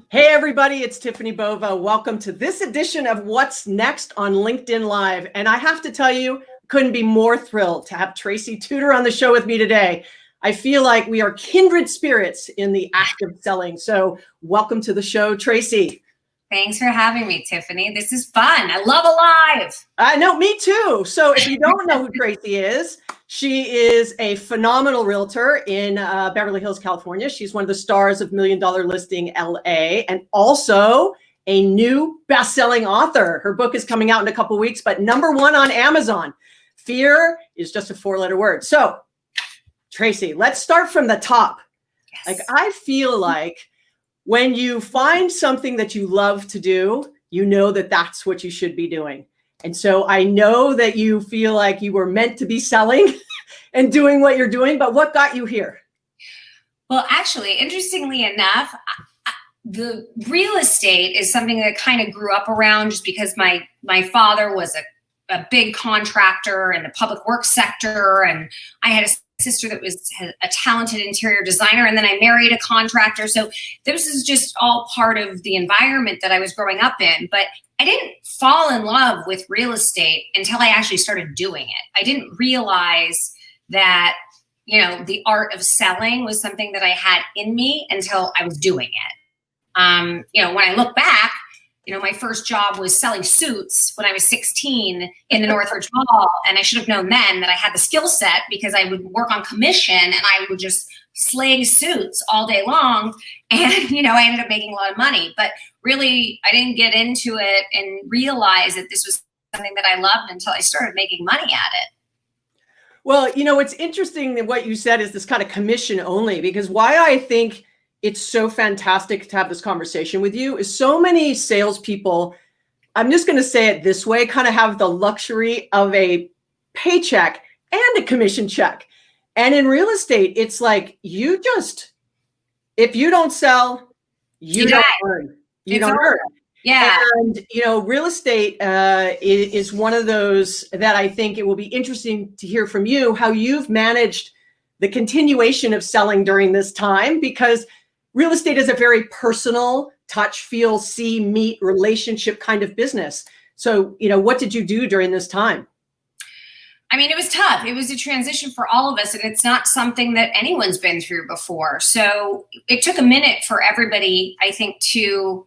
Hey everybody, it's Tiffany Bova. Welcome to this edition of What's Next on LinkedIn Live. And I have to tell you, couldn't be more thrilled to have Tracy Tutor on the show with me today. I feel like we are kindred spirits in the act of selling. So welcome to the show, Tracy. Thanks for having me, Tiffany. This is fun. I love Alive. I know, me too. So if you don't know who Tracy is, she is a phenomenal realtor in Beverly Hills, California. She's one of the stars of $1 Million Listing LA, and also a new best-selling author. Her book is coming out in a couple of weeks, but #1 on Amazon. Fear is just a 4-letter word. So, Tracy, let's start from the top. Yes. Like, I feel like when you find something that you love to do, you know that that's what you should be doing. And so I know that you feel like you were meant to be selling and doing what you're doing, but what got you here? Well, actually, interestingly enough, the real estate is something that I kind of grew up around just because my father was a big contractor in the public works sector, and I had a sister that was a talented interior designer, and then I married a contractor. So this is just all part of the environment that I was growing up in. But I didn't fall in love with real estate until I actually started doing it. I didn't realize that, the art of selling was something that I had in me until I was doing it. When I look back, my first job was selling suits when I was 16 in the Northridge Mall. And I should have known then that I had the skill set because I would work on commission and I would just slang suits all day long. And, I ended up making a lot of money. But really, I didn't get into it and realize that this was something that I loved until I started making money at it. Well, it's interesting that what you said is this kind of commission only, because why I think it's so fantastic to have this conversation with you is so many salespeople, I'm just going to say it this way, kind of have the luxury of a paycheck and a commission check. And in real estate, it's like if you don't sell, you don't earn. You don't earn. Yeah. And, real estate is one of those that I think it will be interesting to hear from you, how you've managed the continuation of selling during this time, because real estate is a very personal, touch, feel, see, meet, relationship kind of business. So, what did you do during this time? I mean, it was tough. It was a transition for all of us, and it's not something that anyone's been through before. So it took a minute for everybody, I think, to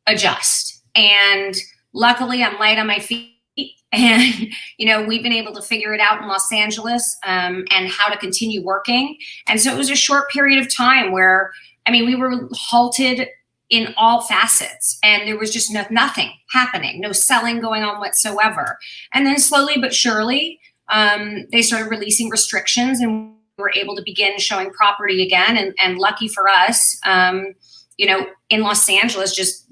adjust. And luckily, I'm light on my feet. And, we've been able to figure it out in Los Angeles and how to continue working. And so it was a short period of time where, we were halted in all facets, and there was just nothing happening, no selling going on whatsoever. And then slowly but surely, they started releasing restrictions, and we were able to begin showing property again. And lucky for us, in Los Angeles, just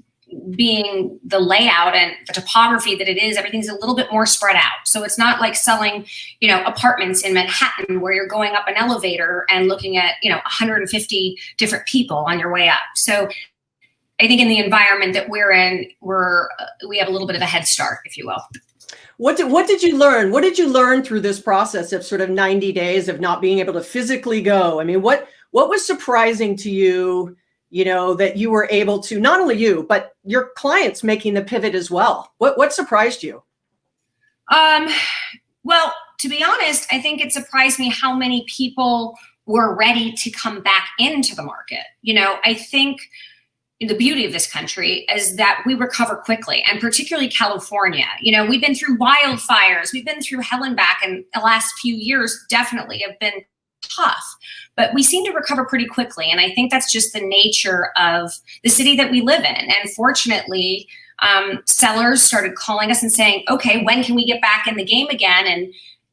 being the layout and the topography that it is, everything's a little bit more spread out. So it's not like selling, apartments in Manhattan where you're going up an elevator and looking at, 150 different people on your way up. So I think in the environment that we're in, we have a little bit of a head start, if you will. What did you learn? What did you learn through this process of sort of 90 days of not being able to physically go? What was surprising to you, that you were able to, not only you, but your clients making the pivot as well? What surprised you? Well, to be honest, I think it surprised me how many people were ready to come back into the market. I think the beauty of this country is that we recover quickly, and particularly California. We've been through wildfires, we've been through hell and back, and the last few years definitely have been tough, but we seem to recover pretty quickly. And I think that's just the nature of the city that we live in. And fortunately, sellers started calling us and saying, okay, when can we get back in the game again?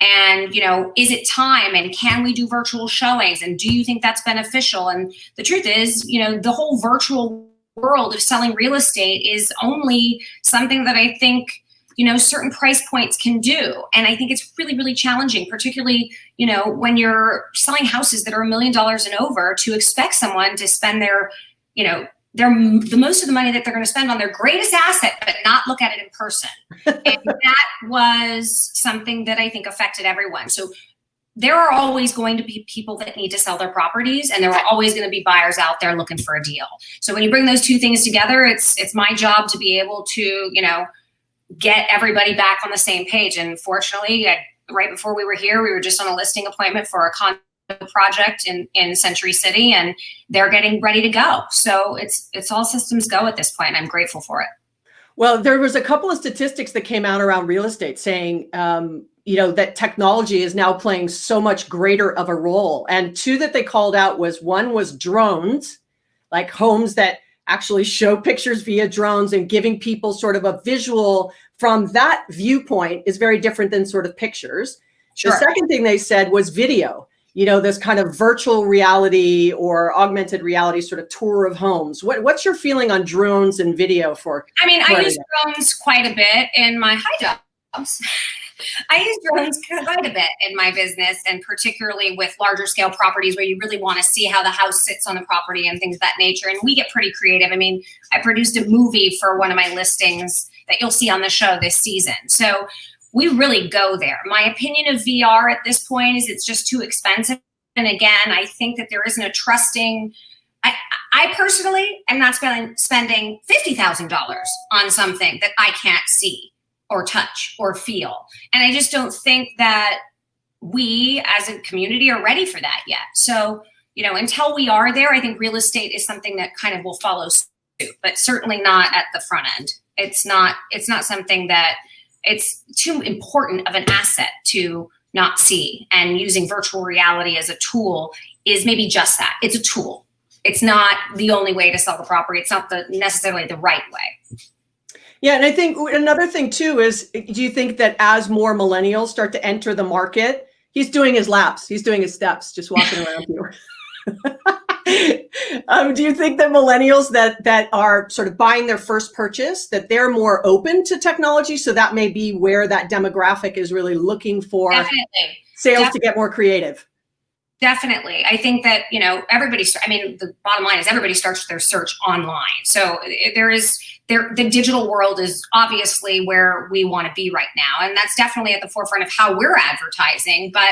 And is it time? And can we do virtual showings? And do you think that's beneficial? And the truth is, the whole virtual world of selling real estate is only something that I think, certain price points can do. And I think it's really, really challenging, particularly, when you're selling houses that are $1 million and over, to expect someone to spend the most of the money that they're going to spend on their greatest asset, but not look at it in person. And that was something that I think affected everyone. So there are always going to be people that need to sell their properties, and there are always going to be buyers out there looking for a deal. So when you bring those two things together, it's my job to be able to, get everybody back on the same page. And fortunately, right before we were here, we were just on a listing appointment for a condo project in Century City, and they're getting ready to go. So it's all systems go at this point, and I'm grateful for it. Well, there was a couple of statistics that came out around real estate saying, that technology is now playing so much greater of a role. And two that they called out one was drones, like homes that actually show pictures via drones, and giving people sort of a visual from that viewpoint is very different than sort of pictures. Sure. The second thing they said was video, this kind of virtual reality or augmented reality sort of tour of homes. What's your feeling on drones and video for? I use drones quite a bit in my high jobs. I use drones quite a bit in my business, and particularly with larger scale properties where you really want to see how the house sits on the property and things of that nature. And we get pretty creative. I produced a movie for one of my listings that you'll see on the show this season. So we really go there. My opinion of VR at this point is it's just too expensive. And again, I think that there isn't a trusting, I personally am not spending $50,000 on something that I can't see or touch or feel. And I just don't think that we as a community are ready for that yet. So, until we are there, I think real estate is something that kind of will follow suit, but certainly not at the front end. It's not something that it's too important of an asset to not see. And using virtual reality as a tool is maybe just that. It's a tool. It's not the only way to sell the property. It's not necessarily the right way. Yeah. And I think another thing too is, do you think that as more millennials start to enter the market, he's doing his laps, he's doing his steps, just walking around here. Do you think that millennials that are sort of buying their first purchase, that they're more open to technology? So that may be where that demographic is really looking for sales to get more creative. Definitely. I think that, the bottom line is everybody starts their search online. So the digital world is obviously where we want to be right now. And that's definitely at the forefront of how we're advertising. But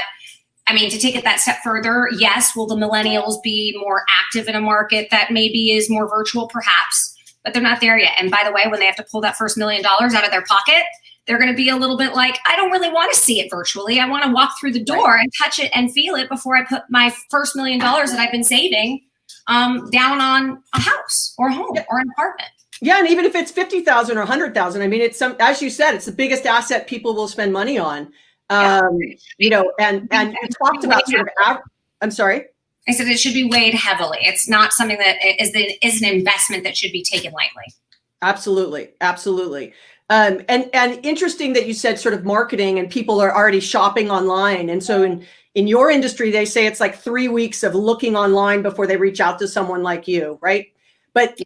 to take it that step further, yes, will the millennials be more active in a market that maybe is more virtual? Perhaps, but they're not there yet. And by the way, when they have to pull that first $1 million out of their pocket, they're going to be a little bit like, I don't really want to see it virtually. I want to walk through the door and touch it and feel it before I put my first $1 million that I've been saving down on a house or a home or an apartment. Yeah, and even if it's 50,000 or 100,000, it's as you said, it's the biggest asset people will spend money on. And you talked about sort of. I'm sorry. I said it should be weighed heavily. It's not something that is an investment that should be taken lightly. Absolutely, absolutely. And interesting that you said sort of marketing and people are already shopping online. And so in your industry, they say it's like 3 weeks of looking online before they reach out to someone like you, right? But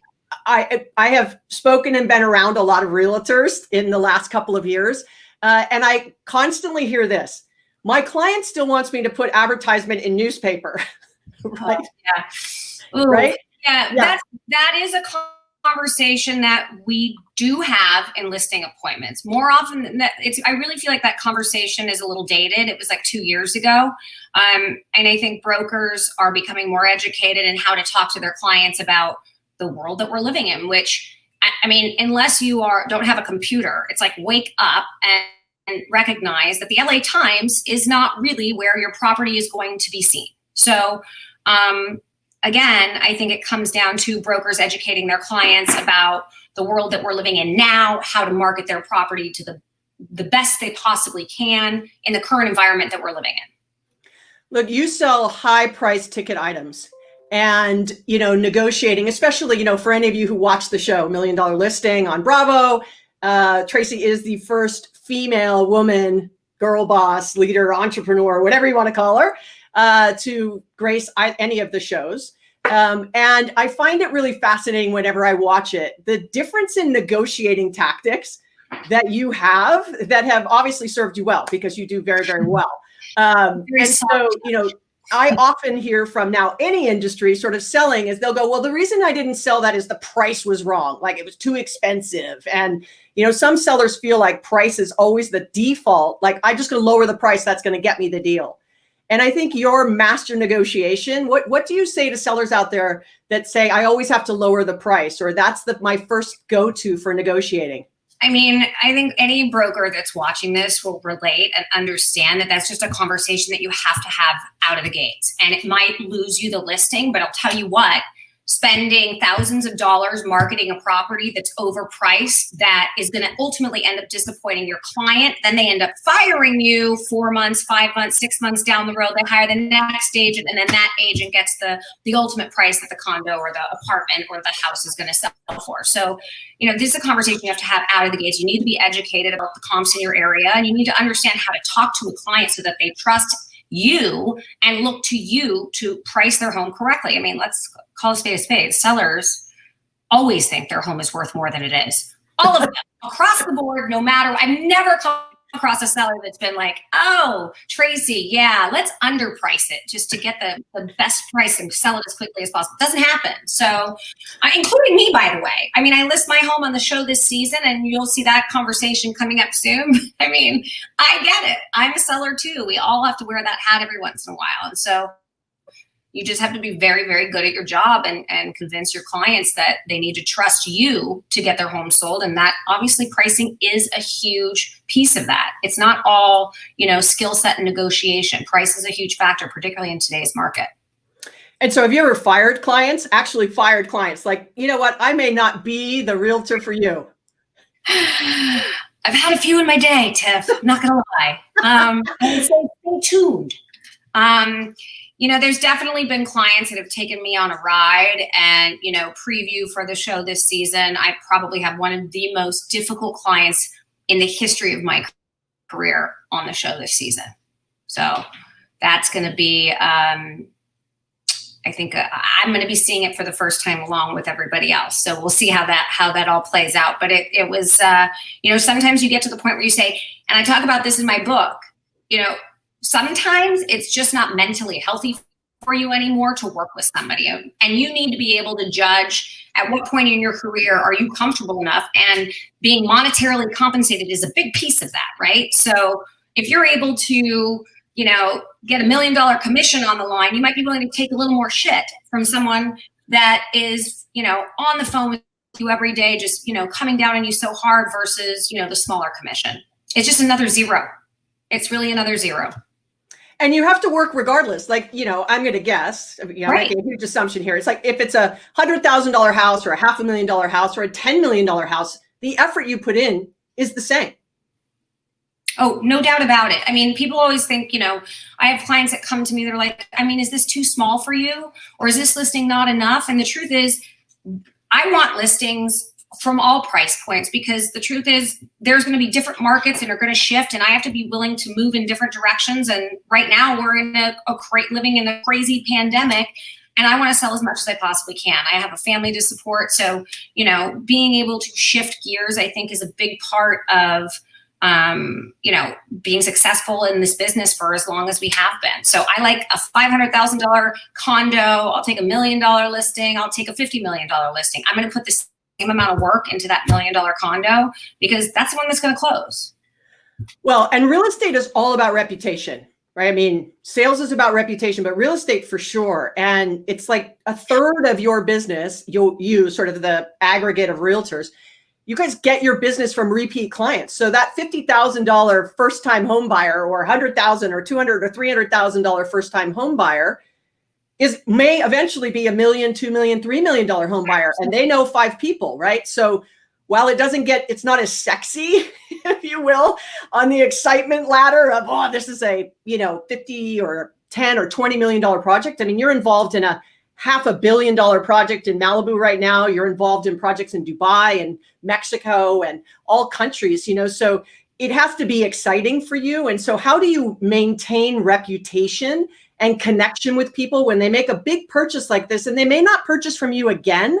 I have spoken and been around a lot of realtors in the last couple of years. And I constantly hear this. My client still wants me to put advertisement in newspaper. Right? Yeah. Ooh, right? Yeah. That is a conversation that we do have in listing appointments. More often than that, I really feel like that conversation is a little dated. It was like 2 years ago. And I think brokers are becoming more educated in how to talk to their clients about the world that we're living in, which, unless you don't have a computer, it's like wake up and recognize that the LA Times is not really where your property is going to be seen. So again, I think it comes down to brokers educating their clients about the world that we're living in now, how to market their property to the best they possibly can in the current environment that we're living in. Look, you sell high price ticket items. And, negotiating, especially, for any of you who watch the show, $1 Million Listing on Bravo, Tracy is the first female woman, girl boss, leader, entrepreneur, whatever you want to call her, to grace any of the shows. And I find it really fascinating whenever I watch it, the difference in negotiating tactics that you have that have obviously served you well because you do very, very well. I often hear from now any industry sort of selling is they'll go, well, the reason I didn't sell that is the price was wrong. Like it was too expensive. And, some sellers feel like price is always the default. Like I'm just going to lower the price. That's going to get me the deal. And I think your master negotiation, what do you say to sellers out there that say, I always have to lower the price, or that's my first go-to for negotiating? I mean, I think any broker that's watching this will relate and understand that that's just a conversation that you have to have out of the gates. And it might lose you the listing, but I'll tell you what, spending thousands of dollars marketing a property that's overpriced, that is going to ultimately end up disappointing your client. Then they end up firing you 4 months, 5 months, 6 months down the road. They hire the next agent, and then that agent gets the ultimate price that the condo or the apartment or the house is going to sell for. So, this is a conversation you have to have out of the gates. You need to be educated about the comps in your area, and you need to understand how to talk to a client so that they trust you and look to you to price their home correctly. I mean, let's call a spade a spade. Sellers always think their home is worth more than it is. All of them, across the board, no matter. I've never come across a seller that's been like, oh, Tracy, yeah, let's underprice it just to get the best price and sell it as quickly as possible. It doesn't happen. So, including me, by the way. I mean, I list my home on the show this season, and you'll see that conversation coming up soon. I mean, I get it. I'm a seller too. We all have to wear that hat every once in a while. And so you just have to be very, very good at your job and convince your clients that they need to trust you to get their home sold. And that obviously pricing is a huge piece of that. It's not all, skill set and negotiation. Price is a huge factor, particularly in today's market. And so have you ever fired clients, like, you know what, I may not be the realtor for you? I've had a few in my day, Tiff, not going to lie. I would say stay tuned. There's definitely been clients that have taken me on a ride and, preview for the show this season. I probably have one of the most difficult clients in the history of my career on the show this season. So that's going to be, I think I'm going to be seeing it for the first time along with everybody else. So we'll see how that all plays out. But it was, sometimes you get to the point where you say, and I talk about this in my book, sometimes it's just not mentally healthy for you anymore to work with somebody. And you need to be able to judge at what point in your career are you comfortable enough, and being monetarily compensated is a big piece of that, right? So if you're able to, get $1 million commission on the line, you might be willing to take a little more shit from someone that is, on the phone with you every day, just, coming down on you so hard versus, the smaller commission. It's just another zero. It's really another zero. And you have to work regardless. Like, I'm going to guess, I'm making a huge assumption here. It's like, if it's a $100,000 house or a $500,000 house or a $10 million house, the effort you put in is the same. Oh, no doubt about it. I mean, people always think, I have clients that come to me, they're like, I mean, is this too small for you? Or is this listing not enough? And the truth is, I want listings from all price points, because the truth is there's going to be different markets and are going to shift, and I have to be willing to move in different directions. And right now we're in living in a crazy pandemic, and I want to sell as much as I possibly can. I have a family to support. So, being able to shift gears, I think, is a big part of, being successful in this business for as long as we have been. So I like a $500,000 condo. I'll take $1 million listing. I'll take a $50 million listing. I'm going to put the same amount of work into that $1 million condo, because that's the one that's going to close. Well, and real estate is all about reputation, right? I mean, sales is about reputation, but real estate for sure. And it's like a third of your business, you sort of the aggregate of realtors, you guys get your business from repeat clients. So that $50,000 first-time home buyer, or $100,000 or $200,000 or $300,000 first-time home buyer may eventually be $1 million, $2 million, $3 million home buyer, and they know 5 people, right? So while it's not as sexy, if you will, on the excitement ladder of, oh, this is a, 50 or 10 or $20 million project. I mean, you're involved in a $500 million project in Malibu right now. You're involved in projects in Dubai and Mexico and all countries, so it has to be exciting for you. And so how do you maintain reputation and connection with people when they make a big purchase like this, and they may not purchase from you again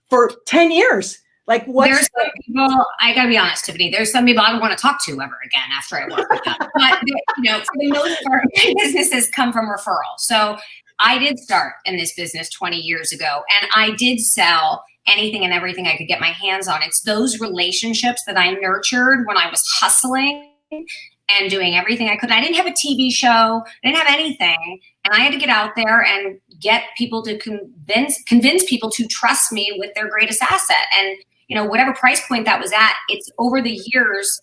for 10 years? Like, there's some people, I gotta be honest, Tiffany, there's some people I don't want to talk to ever again after I work with them. But, for the most part, my businesses come from referral. So I did start in this business 20 years ago, and I did sell anything and everything I could get my hands on. It's those relationships that I nurtured when I was hustling and doing everything I could. I didn't have a TV show. I didn't have anything. And I had to get out there and get people to convince people to trust me with their greatest asset. And, you know, whatever price point that was at, it's over the years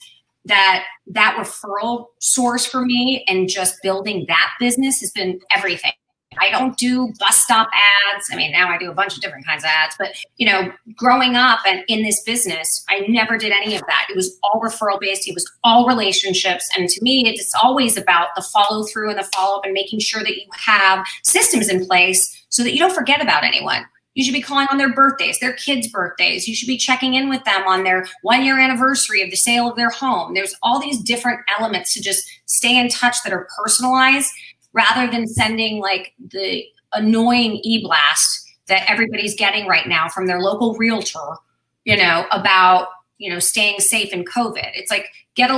that referral source for me and just building that business has been everything. I don't do bus stop ads. I mean, now I do a bunch of different kinds of ads, but, you know, growing up and in this business, I never did any of that. It was all referral based. It was all relationships. And to me, it's always about the follow through and the follow up and making sure that you have systems in place so that you don't forget about anyone. You should be calling on their birthdays, their kids' birthdays. You should be checking in with them on their 1-year anniversary of the sale of their home. There's all these different elements to just stay in touch that are personalized, rather than sending like the annoying e-blast that everybody's getting right now from their local realtor, you know, about, you know, staying safe in COVID. It's like, we have to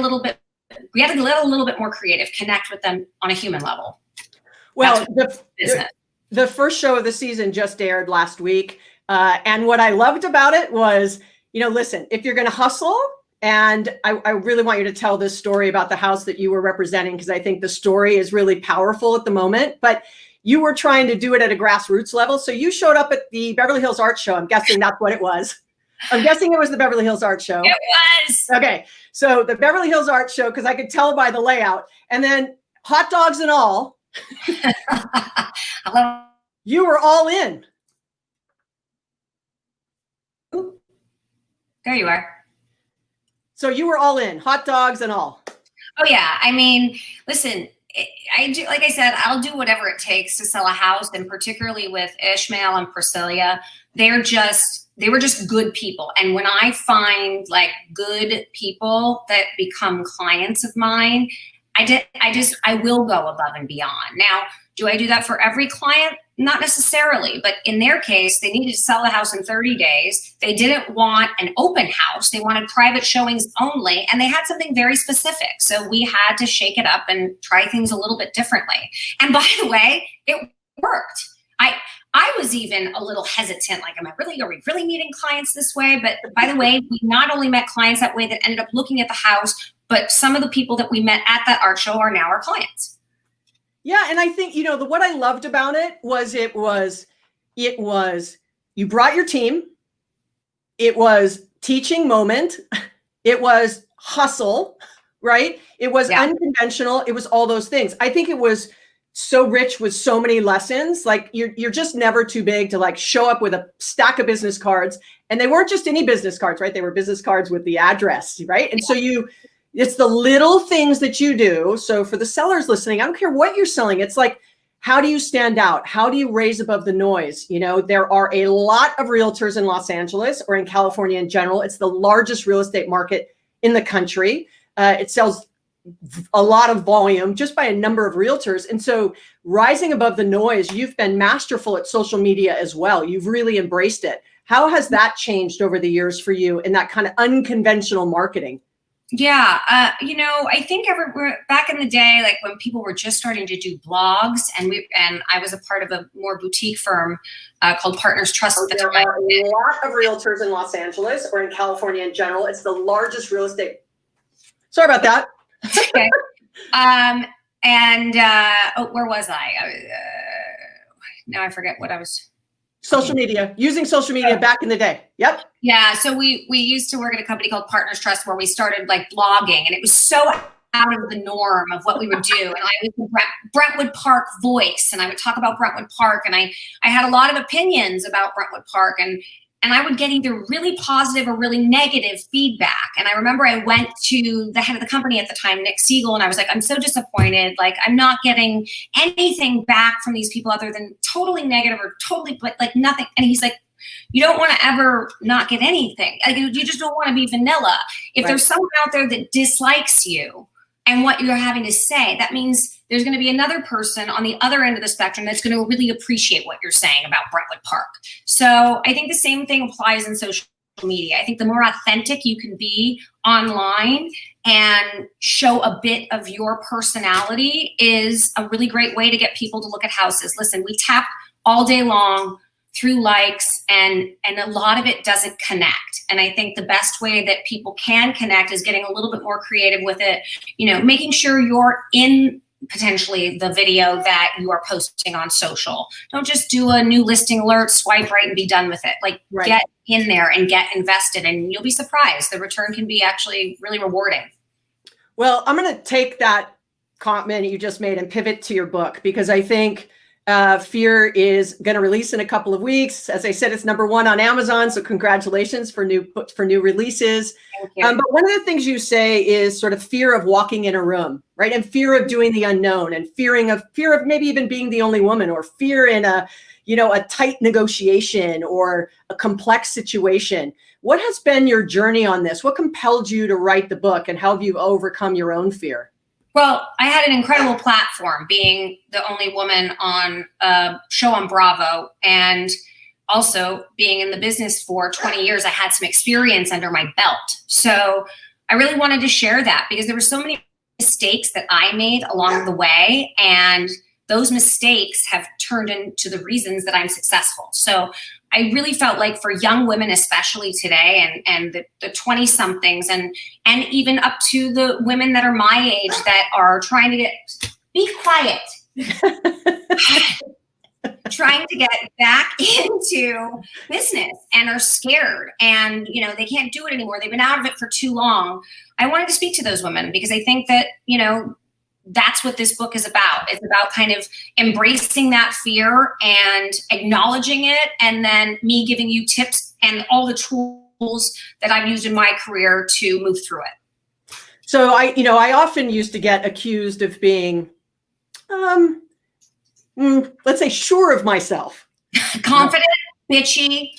get a little bit more creative, connect with them on a human level. Well, the first show of the season just aired last week. And what I loved about it was, you know, listen, if you're going to hustle, and I really want you to tell this story about the house that you were representing, because I think the story is really powerful at the moment, but you were trying to do it at a grassroots level. So you showed up at the Beverly Hills Art Show. I'm guessing that's what it was. I'm guessing it was the Beverly Hills Art Show. It was. Okay. So the Beverly Hills Art Show, because I could tell by the layout, and then hot dogs and all, you were all in. There you are. So you were all in, hot dogs and all. Oh yeah. I mean, listen, I do, like I said, I'll do whatever it takes to sell a house, and particularly with Ishmael and Priscilla, they were just good people. And when I find like good people that become clients of mine, I will go above and beyond. Now, do I do that for every client? Not necessarily, but in their case, they needed to sell the house in 30 days. They didn't want an open house. They wanted private showings only, and they had something very specific. So we had to shake it up and try things a little bit differently. And by the way, it worked. I was even a little hesitant, like, are we really meeting clients this way? But by the way, we not only met clients that way that ended up looking at the house, but some of the people that we met at that art show are now our clients. Yeah. And I think, you know, what I loved about it was you brought your team. It was teaching moment. It was hustle, right? It was unconventional. It was all those things. I think it was so rich with so many lessons. Like you're just never too big to like show up with a stack of business cards, and they weren't just any business cards, right? They were business cards with the address, right? And so it's the little things that you do. So for the sellers listening, I don't care what you're selling. It's like, how do you stand out? How do you raise above the noise? You know, there are a lot of realtors in Los Angeles or in California in general. It's the largest real estate market in the country. It sells a lot of volume just by a number of realtors. And so rising above the noise, you've been masterful at social media as well. You've really embraced it. How has that changed over the years for you in that kind of unconventional marketing? Yeah, you know, I think back in the day, like when people were just starting to do blogs, and I was a part of a more boutique firm called Partners Trust at the time. There are a lot of realtors in Los Angeles or in California in general. It's the largest real estate. Sorry about that. Okay. Where was I? Now I forget what I was. Social media, using social media back in the day. Yep. Yeah. So we used to work at a company called Partners Trust, where we started like blogging, and it was so out of the norm of what we would do. And I was the Brentwood Park voice, and I would talk about Brentwood Park, and I had a lot of opinions about Brentwood Park, and I would get either really positive or really negative feedback. And I remember I went to the head of the company at the time, Nick Siegel, and I was like, I'm so disappointed. Like, I'm not getting anything back from these people other than totally negative or totally like nothing. And he's like, you don't want to ever not get anything. Like, you just don't want to be vanilla. If there's someone out there that dislikes you and what you're having to say, that means there's going to be another person on the other end of the spectrum that's going to really appreciate what you're saying about Brentwood Park. So I think the same thing applies in social media. I think the more authentic you can be online and show a bit of your personality is a really great way to get people to look at houses. Listen, we tap all day long through likes, and a lot of it doesn't connect. And I think the best way that people can connect is getting a little bit more creative with it, making sure you're in potentially the video that you are posting on social. Don't just do a new listing alert, swipe right and be done with it. Like Get in there and get invested, and you'll be surprised. The return can be actually really rewarding. Well, I'm going to take that comment you just made and pivot to your book, because I think Fear is going to release in a couple of weeks. As I said, it's #1 on Amazon. So congratulations for new releases. But one of the things you say is sort of fear of walking in a room, right? And fear of doing the unknown, and fear of maybe even being the only woman, or fear in a tight negotiation or a complex situation. What has been your journey on this? What compelled you to write the book, and how have you overcome your own fear? Well, I had an incredible platform being the only woman on a show on Bravo, and also being in the business for 20 years. I had some experience under my belt. So I really wanted to share that, because there were so many mistakes that I made along the way, and those mistakes have turned into the reasons that I'm successful. So I really felt like for young women, especially today, and the 20-somethings, and even up to the women that are my age that are trying to be quiet, trying to get back into business and are scared, and they can't do it anymore. They've been out of it for too long. I wanted to speak to those women, because I think that, that's what this book is about. It's about kind of embracing that fear and acknowledging it, and then me giving you tips and all the tools that I've used in my career to move through it. So I often used to get accused of being, let's say, sure of myself. Confident, bitchy.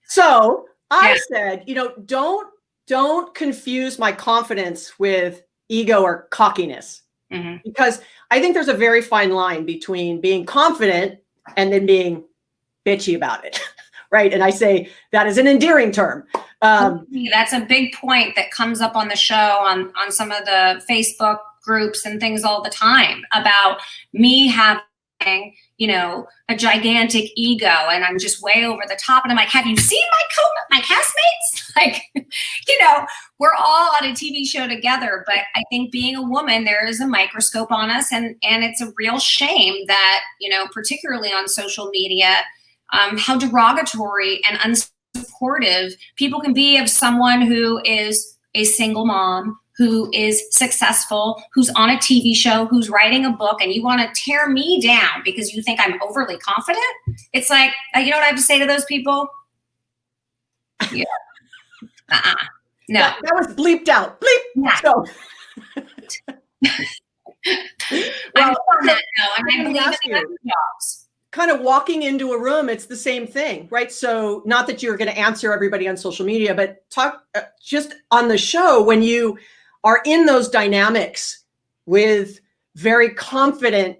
So I said, don't confuse my confidence with ego or cockiness, because I think there's a very fine line between being confident and then being bitchy about it. Right. And I say that is an endearing term. That's a big point that comes up on the show, on some of the Facebook groups and things all the time, about me having, a gigantic ego, and I'm just way over the top. And I'm like, have you seen my castmates? Like, we're all on a TV show together, but I think being a woman, there is a microscope on us, and it's a real shame that, particularly on social media, how derogatory and unsupportive people can be of someone who is a single mom, who is successful, who's on a TV show, who's writing a book, and you want to tear me down because you think I'm overly confident. It's like, you know what I have to say to those people? Yeah. No. That was bleeped out. Bleep. Yeah. So. I'm on that though, and I believe in the jobs. Kind of walking into a room, it's the same thing, right? So not that you're going to answer everybody on social media, but talk just on the show, when you are in those dynamics with very confident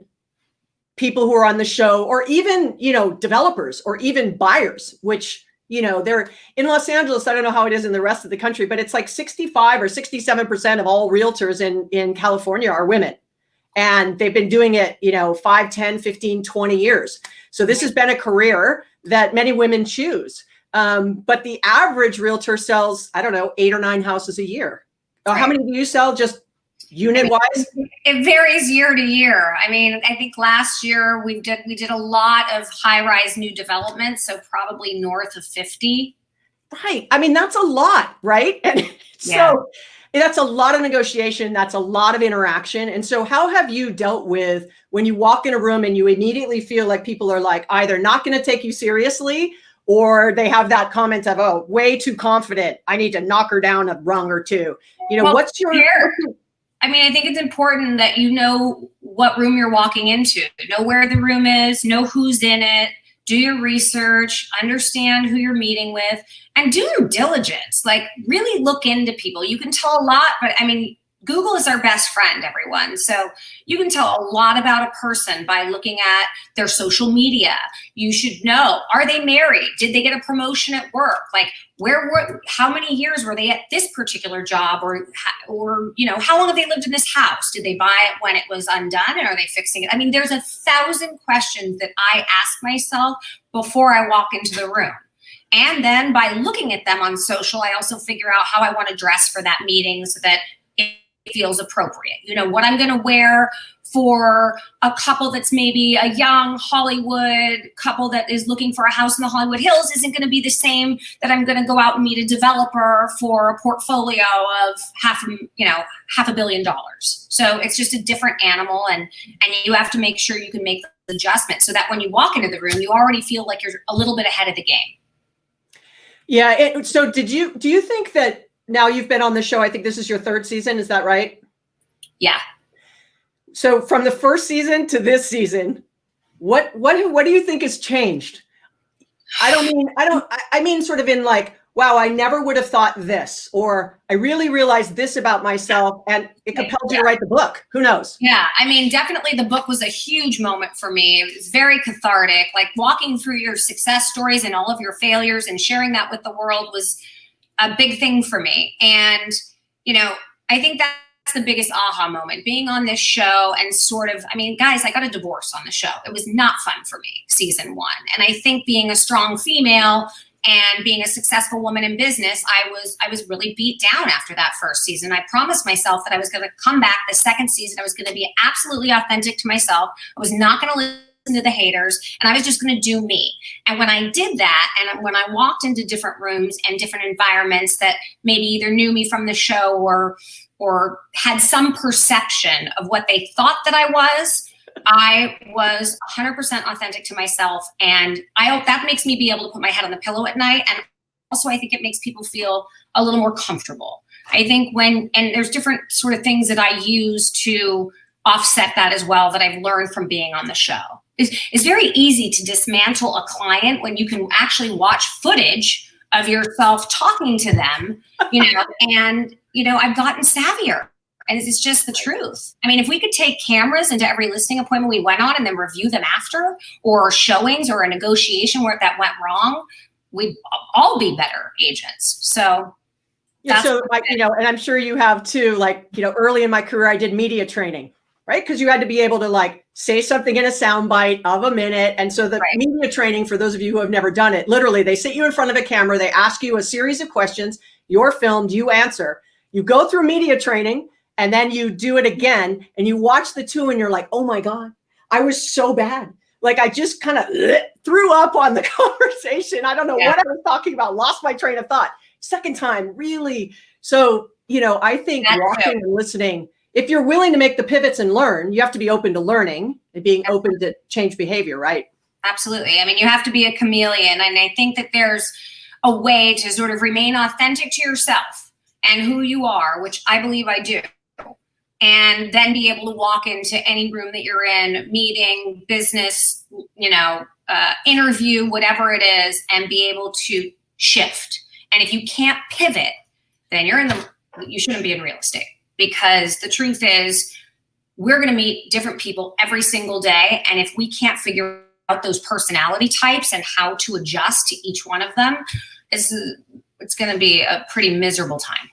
people who are on the show, or even, developers, or even buyers, which, they're in Los Angeles. I don't know how it is in the rest of the country, but it's like 65 or 67% of all realtors in California are women. And they've been doing it, 5, 10, 15, 20 years. So this has been a career that many women choose. But the average realtor sells, 8 or 9 houses a year. How many do you sell, just unit-wise? It varies year to year. I mean, I think last year we did a lot of high-rise new developments, so probably north of 50. Right. I mean, that's a lot, right? And so that's a lot of negotiation. That's a lot of interaction. And so how have you dealt with when you walk in a room and you immediately feel like people are like either not going to take you seriously, or they have that comment of, oh, way too confident, I need to knock her down a rung or two. What's your... I mean, I think it's important that you know what room you're walking into, know where the room is, know who's in it, do your research, understand who you're meeting with, and do your diligence. Like, really look into people. You can tell a lot, but I mean, Google is our best friend, everyone. So you can tell a lot about a person by looking at their social media. You should know, are they married? Did they get a promotion at work? Like how many years were they at this particular job? Or, how long have they lived in this house? Did they buy it when it was undone, and are they fixing it? I mean, there's 1,000 questions that I ask myself before I walk into the room. And then by looking at them on social, I also figure out how I want to dress for that meeting so that it feels appropriate. What I'm going to wear for a couple that's maybe a young Hollywood couple that is looking for a house in the Hollywood Hills isn't going to be the same that I'm going to go out and meet a developer for a portfolio of $500 million. So it's just a different animal, and you have to make sure you can make the adjustment so that when you walk into the room, you already feel like you're a little bit ahead of the game. Yeah. So do you think that now you've been on the show, I think this is your 3rd season, is that right? Yeah. So from the first season to this season, what do you think has changed? I mean sort of in like, wow, I never would have thought this, or I really realized this about myself, and it compelled you to write the book. Who knows? Yeah, I mean, definitely the book was a huge moment for me. It was very cathartic. Like walking through your success stories and all of your failures and sharing that with the world was a big thing for me. And, I think that's the biggest aha moment, being on this show and guys, I got a divorce on the show. It was not fun for me, season 1. And I think being a strong female and being a successful woman in business, I was really beat down after that first season. I promised myself that I was going to come back the second season. I was going to be absolutely authentic to myself. I was not going to listen to the haters, and I was just going to do me. And when I did that, and when I walked into different rooms and different environments that maybe either knew me from the show or had some perception of what they thought that I was 100% authentic to myself. And that makes me be able to put my head on the pillow at night. And also I think it makes people feel a little more comfortable. I think and there's different sort of things that I use to offset that as well, that I've learned from being on the show. It's very easy to dismantle a client when you can actually watch footage of yourself talking to them, and, I've gotten savvier. And it's just the truth. I mean, if we could take cameras into every listing appointment we went on and then review them after, or showings or a negotiation where that went wrong, we'd all be better agents. So yeah, and I'm sure you have too, early in my career, I did media training, right? Because you had to be able to say something in a soundbite of a minute. And so the media training, for those of you who have never done it, literally they sit you in front of a camera, they ask you a series of questions, you're filmed, you answer, you go through media training, and then you do it again and you watch the two and you're like, oh my God, I was so bad. Like I just kind of threw up on the conversation. I don't know what I was talking about, lost my train of thought. Second time, really. So, I think watching and listening, if you're willing to make the pivots and learn, you have to be open to learning and being open to change behavior, right? Absolutely. I mean, you have to be a chameleon. And I think that there's a way to sort of remain authentic to yourself and who you are, which I believe I do. And then be able to walk into any room that you're in, meeting, business, interview, whatever it is, and be able to shift. And if you can't pivot, then you shouldn't be in real estate, because the truth is we're going to meet different people every single day. And if we can't figure out those personality types and how to adjust to each one of them, it's going to be a pretty miserable time.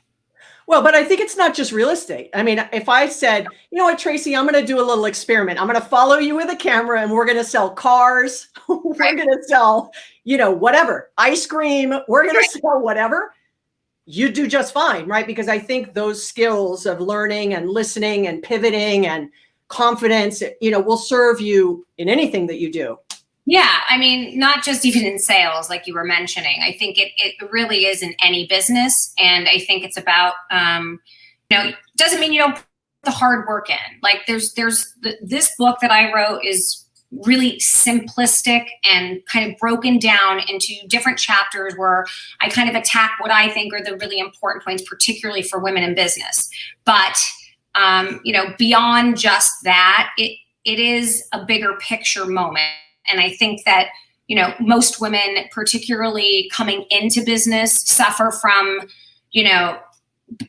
Well, but I think it's not just real estate. I mean, if I said, you know what, Tracy, I'm going to do a little experiment. I'm going to follow you with a camera and we're going to sell cars. We're going to sell, whatever, ice cream. We're going to sell whatever. You do just fine, right? Because I think those skills of learning and listening and pivoting and confidence, will serve you in anything that you do. Yeah. I mean, not just even in sales, like you were mentioning. I think it really is in any business. And I think it's about, doesn't mean you don't put the hard work in. Like this book that I wrote is really simplistic and kind of broken down into different chapters where I kind of attack what I think are the really important points, particularly for women in business. But, beyond just that, it is a bigger picture moment. And I think that, most women, particularly coming into business, suffer from,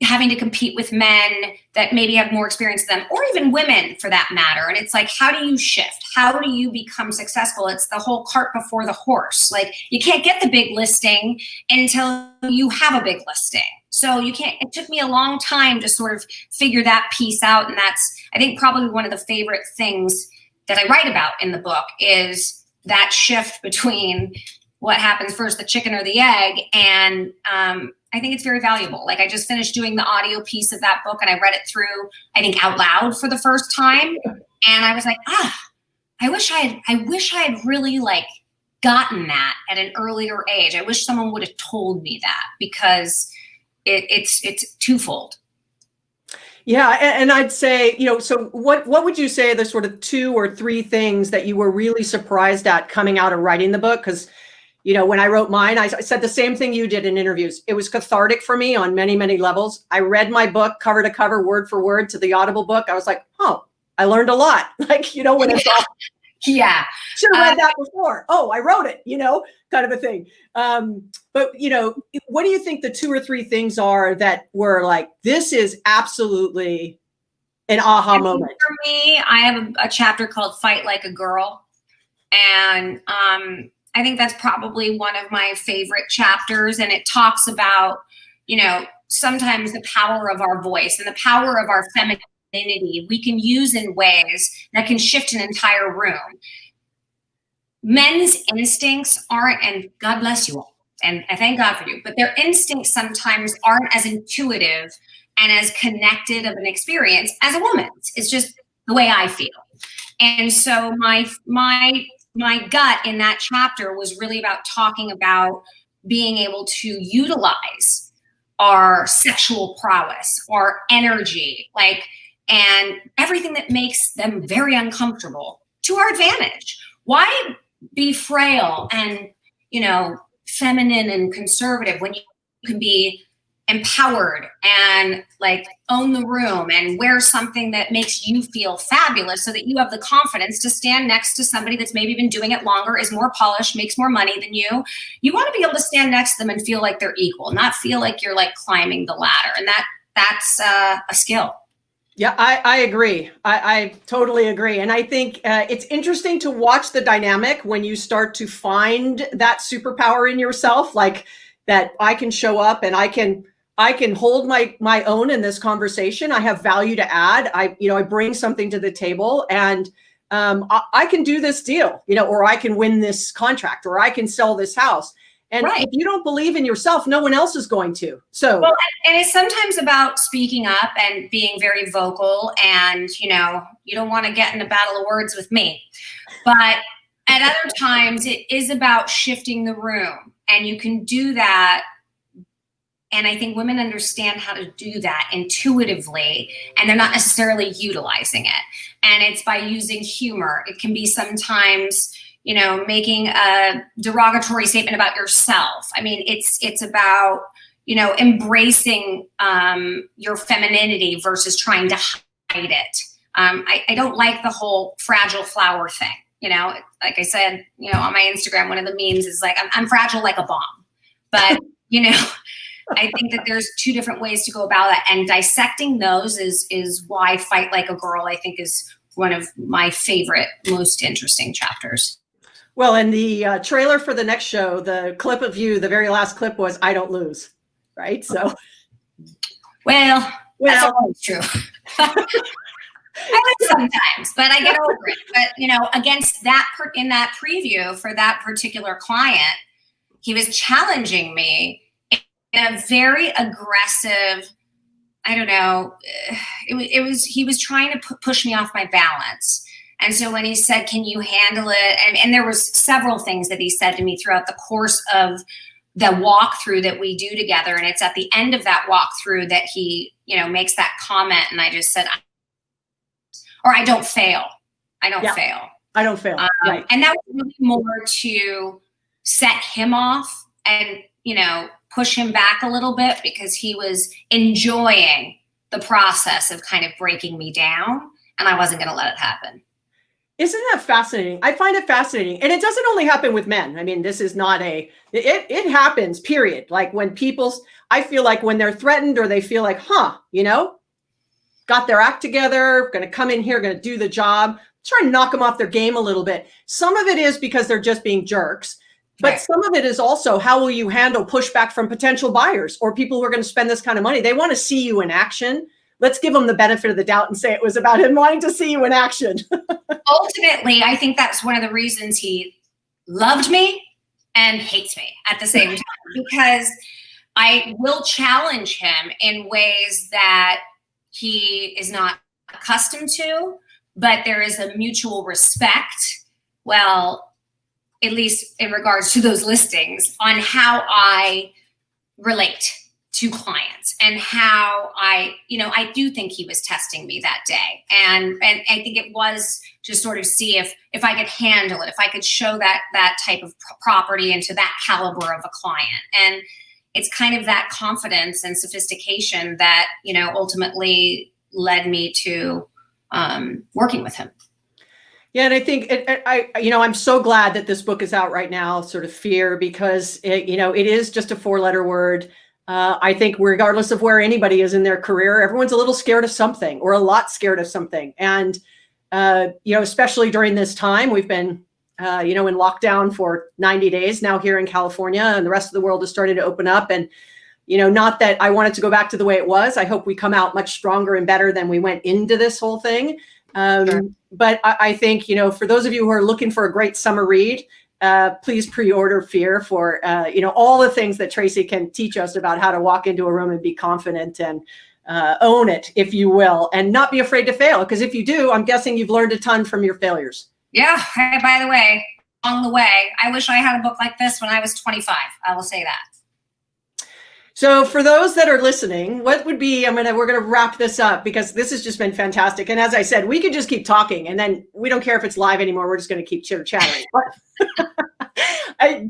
having to compete with men that maybe have more experience than them, or even women for that matter. And it's like, how do you shift? How do you become successful? It's the whole cart before the horse. Like, you can't get the big listing until you have a big listing. So you can't, it took me a long time to sort of figure that piece out. And that's, I think, probably one of the favorite things that I write about in the book is that shift between what happens first, the chicken or the egg. And I think it's very valuable. Like, I just finished doing the audio piece of that book, and I read it through, I think, out loud for the first time. And I was like, I wish I had really like gotten that at an earlier age. I wish someone would have told me that, because it's twofold. Yeah. And I'd say, so what would you say are the sort of 2 or 3 things that you were really surprised at coming out of writing the book? Because, when I wrote mine, I said the same thing you did in interviews. It was cathartic for me on many, many levels. I read my book cover to cover, word for word, to the Audible book. I was like, oh, I learned a lot. Like, when it's all, yeah, should have read that before. Oh, I wrote it, kind of a thing. But, what do you think the 2 or 3 things are that were like, this is absolutely an aha moment? For me, I have a chapter called Fight Like a Girl. And I think that's probably one of my favorite chapters. And it talks about, sometimes the power of our voice and the power of our femininity we can use in ways that can shift an entire room. Men's instincts aren't, and God bless you all, and I thank God for you, but their instincts sometimes aren't as intuitive and as connected of an experience as a woman's. It's just the way I feel. And so my gut in that chapter was really about talking about being able to utilize our sexual prowess, our energy, and everything that makes them very uncomfortable to our advantage. Why be frail and, feminine and conservative when you can be empowered and own the room and wear something that makes you feel fabulous, so that you have the confidence to stand next to somebody that's maybe been doing it longer, is more polished, makes more money than you. You want to be able to stand next to them and feel like they're equal, not feel like you're climbing the ladder. And that's a skill. Yeah, I agree. I totally agree. And I think it's interesting to watch the dynamic when you start to find that superpower in yourself, like that I can show up and I can hold my own in this conversation. I have value to add. I bring something to the table, and I can do this deal, or I can win this contract, or I can sell this house. And right. If you don't believe in yourself, no one else is going to. So, well, and it's sometimes about speaking up and being very vocal, and, you don't want to get in a battle of words with me, but at other times it is about shifting the room, and you can do that. And I think women understand how to do that intuitively, and they're not necessarily utilizing it. And it's by using humor. It can be sometimes, making a derogatory statement about yourself. I mean, it's about, embracing your femininity versus trying to hide it. I don't like the whole fragile flower thing. Like I said, on my Instagram, one of the memes is I'm fragile like a bomb. But, I think that there's 2 different ways to go about that, and dissecting those is why Fight Like a Girl, I think, is one of my favorite, most interesting chapters. Well, and the trailer for the next show, the clip of you, the very last clip was "I don't lose," right? So, well, that's always true. I lose sometimes, but I get over it. But against that in that preview for that particular client, he was challenging me in a very aggressive, I don't know, he was trying to push me off my balance. And so when he said, can you handle it? And there was several things that he said to me throughout the course of the walkthrough that we do together. And it's at the end of that walkthrough that he, makes that comment. And I just said, I don't fail. I don't fail. I don't fail. Right. And that was really more to set him off and, push him back a little bit, because he was enjoying the process of kind of breaking me down, and I wasn't going to let it happen. Isn't that fascinating? I find it fascinating. And it doesn't only happen with men. I mean, this is not it happens, period. Like when I feel like when they're threatened or they feel like, got their act together, going to come in here, going to do the job, try and knock them off their game a little bit. Some of it is because they're just being jerks. But Right. some of it is also how will you handle pushback from potential buyers or people who are going to spend this kind of money? They want to see you in action. Let's give them the benefit of the doubt and say it was about him wanting to see you in action. Ultimately, I think that's one of the reasons he loved me and hates me at the same time, because I will challenge him in ways that he is not accustomed to, but there is a mutual respect. Well, at least in regards to those listings, on how I relate to clients and how I do think he was testing me that day. And I think it was to sort of see if I could handle it, if I could show that type of property into that caliber of a client. And it's kind of that confidence and sophistication that, ultimately led me to working with him. Yeah, and I think I'm so glad that this book is out right now, sort of Fear, because it is just a 4-letter word. I think regardless of where anybody is in their career, everyone's a little scared of something or a lot scared of something. And, especially during this time, we've been, in lockdown for 90 days now here in California, and the rest of the world is starting to open up. And, not that I want it to go back to the way it was. I hope we come out much stronger and better than we went into this whole thing. Sure. But I think, for those of you who are looking for a great summer read, please pre-order Fear for, all the things that Tracy can teach us about how to walk into a room and be confident and own it, if you will, and not be afraid to fail. Because if you do, I'm guessing you've learned a ton from your failures. Yeah. Hey, by the way, along the way, I wish I had a book like this when I was 25. I will say that. So for those that are listening, what would be, we're going to wrap this up because this has just been fantastic. And as I said, we could just keep talking and then we don't care if it's live anymore. We're just going to keep chitter chattering.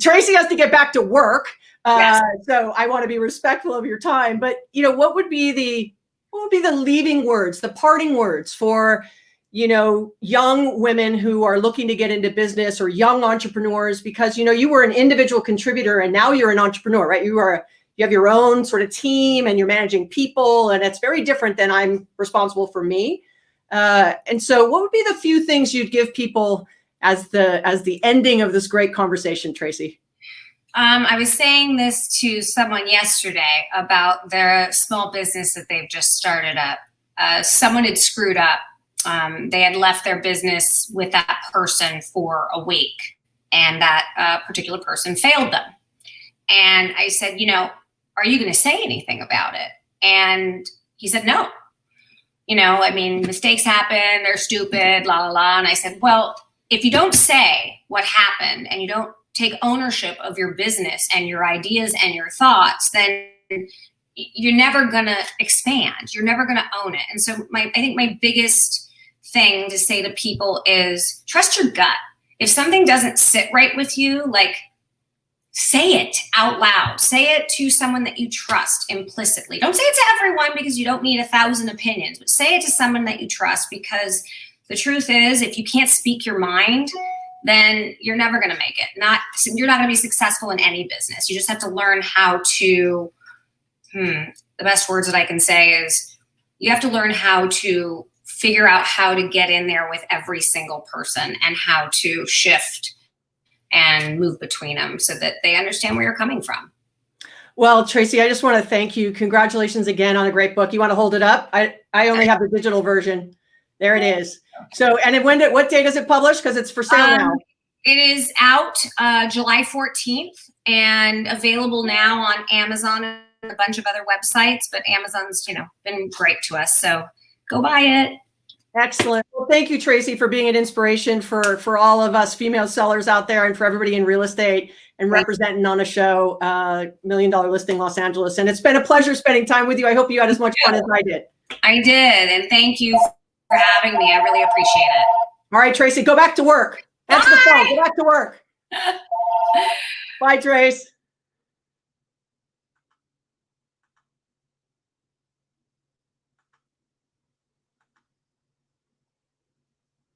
Tracy has to get back to work. Yes. So I want to be respectful of your time, but what would be the leaving words, the parting words for, young women who are looking to get into business or young entrepreneurs, because, you were an individual contributor and now you're an entrepreneur, right? You have your own sort of team and you're managing people, and it's very different than I'm responsible for me. And so what would be the few things you'd give people as the ending of this great conversation, Tracy? I was saying this to someone yesterday about their small business that they've just started up. Someone had screwed up. They had left their business with that person for a week, and that particular person failed them. And I said, are you going to say anything about it? And he said, no. Mistakes happen. They're stupid, la, la, la. And I said, well, if you don't say what happened and you don't take ownership of your business and your ideas and your thoughts, then you're never going to expand. You're never going to own it. And so I think my biggest thing to say to people is trust your gut. If something doesn't sit right with you, say it out loud. Say it to someone that you trust implicitly. Don't say it to everyone because you don't need 1,000 opinions, but say it to someone that you trust, because the truth is, if you can't speak your mind, then you're never going to make it. You're not going to be successful in any business. You just have to learn how to, the best words that I can say is you have to learn how to figure out how to get in there with every single person and how to shift and move between them so that they understand where you're coming from. Well, Tracy, I just want to thank you. Congratulations again on a great book. You want to hold it up? I only have the digital version. There it is. So, and what day does it publish? Because it's for sale now. It is out July 14th and available now on Amazon and a bunch of other websites, but Amazon's, been great to us. So go buy it. Excellent. Well, thank you, Tracy, for being an inspiration for all of us female sellers out there and for everybody in real estate and representing on a show, $1 Million Listing Los Angeles. And it's been a pleasure spending time with you. I hope you had as much fun as I did. I did. And thank you for having me. I really appreciate it. All right, Tracy, go back to work. That's the phone. Go back to work. Bye, Trace.